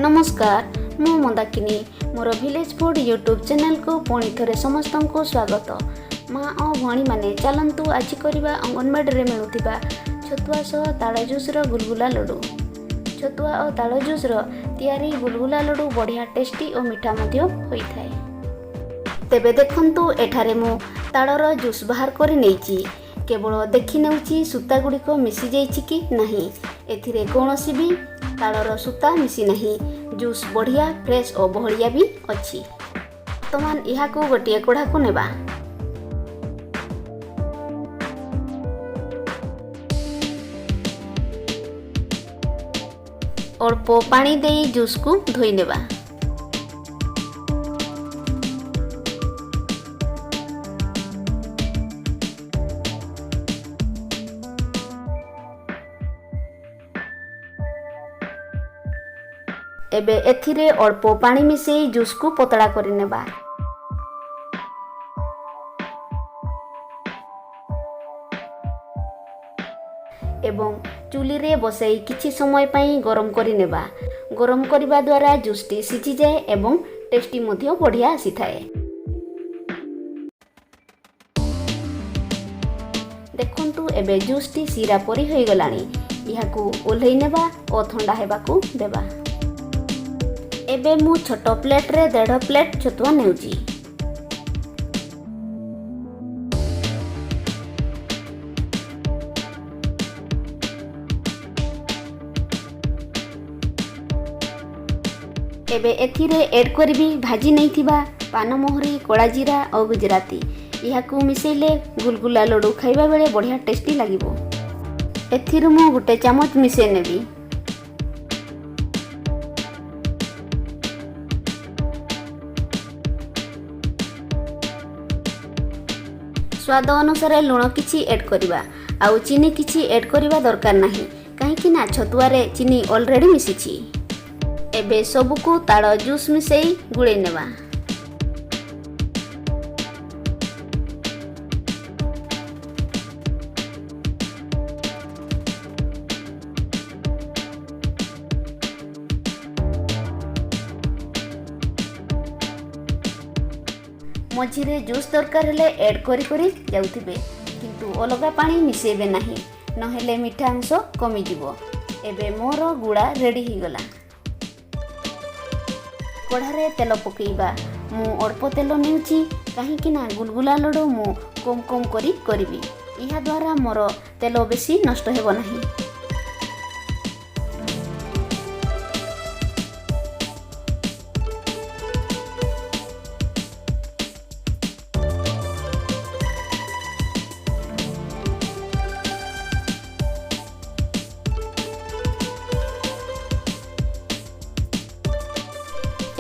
नमस्कार मु मंदाकिनी मोर village food YouTube channel को पुणी थे समस्त को स्वागत। माँ और भणी मैंने चलतु आज करवा अंगनवाड़ी में मिलूवा छतुआ सह ताल जूसर गुलगुला लड्डू। छतुआ और ताल जूसर तैयारी गुलगुला लड्डू बढ़िया टेस्टी और मीठा होता है। तेबे देखंतु एठारे मु तालर जूस बाहर कर नहीं केवल देखी नौची सूता गुड़िक मिसी जाइछि कि नहीं। एथिरे कौनसी भी तालर सूता मिसी नहीं। जूस बढ़िया फ्रेश और बहलिया भी अच्छी। बर्तमान यह गोटे कड़ा को नेबा। अल्प पानी दे जूस को धोई नेबा। एबे एथिरे अल्प पानी मिसई जूस को पतला करि नेबा। एवं चूली रे बसई किछि समय पई गरम करि नेबा। गरम करिबा द्वारा जूस टी सिझी जाए एवं टेस्टी मध्य बढ़िया आसी थाए। देखंतु एबे जूस टी सीरा परी होई गलानी। इहाकू ओल्है नेबा और ठंडा हेबाकू देबा। एबे मु छोट प्लेट रे 1.5 प्लेट छतुआ नेउची। एबे एथिरे ऐड करबी भाजी नहीं थिबा पान मोहरी कड़ा जीरा और गुजराती। इहाकू मिसेले गुलगुला लड्डू खाइबा बेले बढ़िया टेस्टी लागिबो। एथिरु मु गुटे चामच मिसे नेबी। स्वाद अनुसार लुण किछि ऐड करिबा आउ चीनी किछि ऐड करिबा दरकार नाही काहेकि ना छतुआ रे चीनी ऑलरेडी मिसिछि। एबे सबको ताड़ जूस मिसई गुळे नेबा। मझिरे जूस दरकार हेले ऐड करी करी जाउथिबे किंतु अलगा पानी मिसेबे नाही नहेले मीठा अंश कमी जिवो। एबे मोर गुड़ा रेडी ही गला। कढ़ारे तेल पकेइबा। मु अल्प तेल नेउची काहेकि ना गुलगुला लड्डू मु कम कम करी करबी। इहा द्वारा मोर तेल बेसी नष्ट हेबो नाही।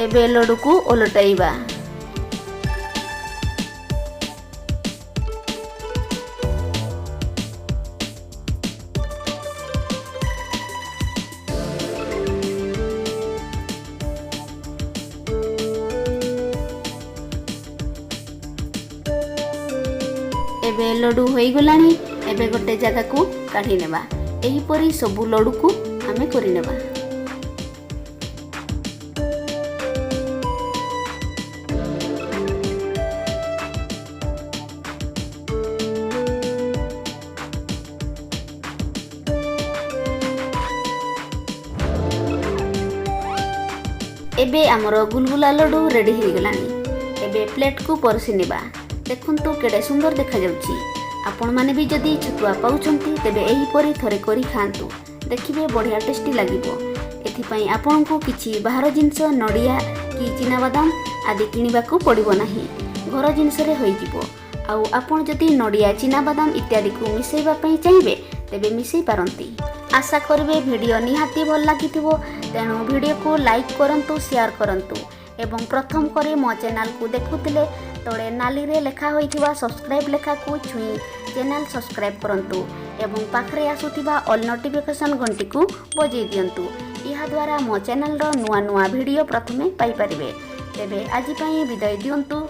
एबे लड्डू को ओलटाइबा। एबे लड्डू होई गलानी। एबे गोटे जगह को काढी नेबा। एही परी सबु लड्डू को हमें करि नेबा। एबे आमर गुलगुला लड्डू रेडी हो गलानी। एबे प्लेट को परसी नेबा। देखंतु केडे सुंदर देखा जाउची। आपण माने भी जदी छतुआ पाउचंती तेबे एही परी थरे करी खांतु देखिबे बढ़िया टेस्टी लागिबो। एथि पई आपण को किछि बाहर जिंस नडिया कि चिना बादाम आदि किनिबा को पड़िबो नाही। घर जिंस रे होई जिवो। आउ आपण जदी नडिया चिना बादाम इत्यादि को मिसेबा पई चाहिबे तेबे मिसेई पारंती। आशा करिवे वीडियो निहाती भल लागिथिबो। तेणु वीडियो को लाइक करंतु शेयर करंतु एवं प्रथम करे मो चैनल को देखुतिले तळे नाली रे लेखा होइथिबा सब्सक्राइब लेखा को छुई चैनल सब्सक्राइब करंतु एवं पाखरे आसुथिबा ऑल नोटिफिकेशन घंटी को बजै दियंतु। इहा द्वारा मो चैनल रो नुआ नुआ वीडियो प्रथमे पाई परिबे। तेबे आजि पई विदाय दियंतु।